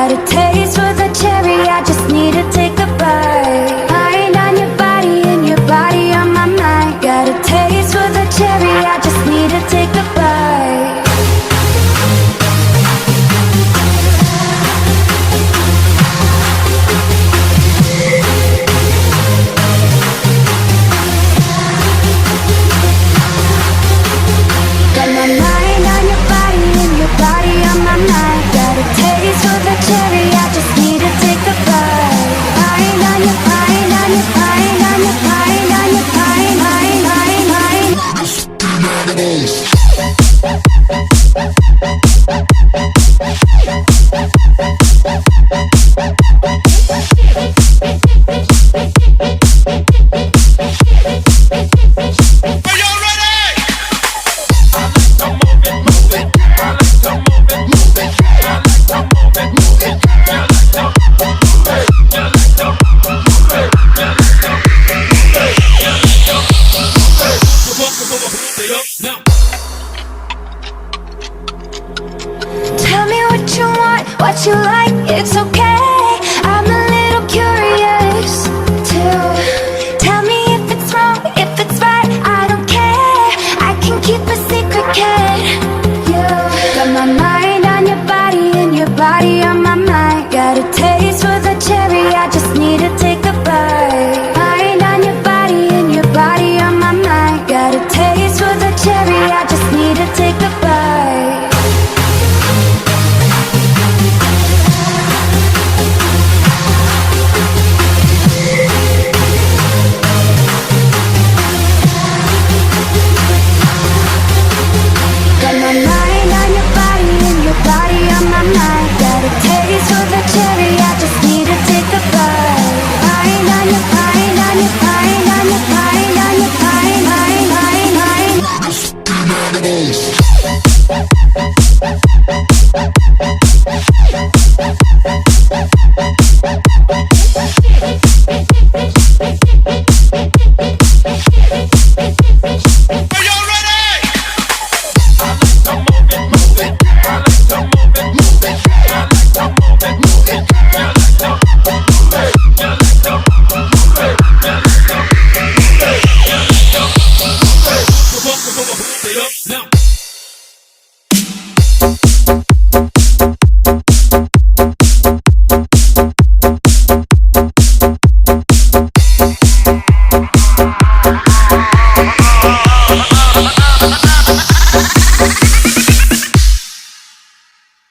Got a taste for the cherry, I just need to take a bite. Mind on your body and your body on my mind. Got a taste for the cherry, I just need to take a bite. Got my mind on your body and your body on my mind. Got a taste for the cherry, I just need to take a bite. Mind on your mind on your mind on your mind on your mind mind mind mind.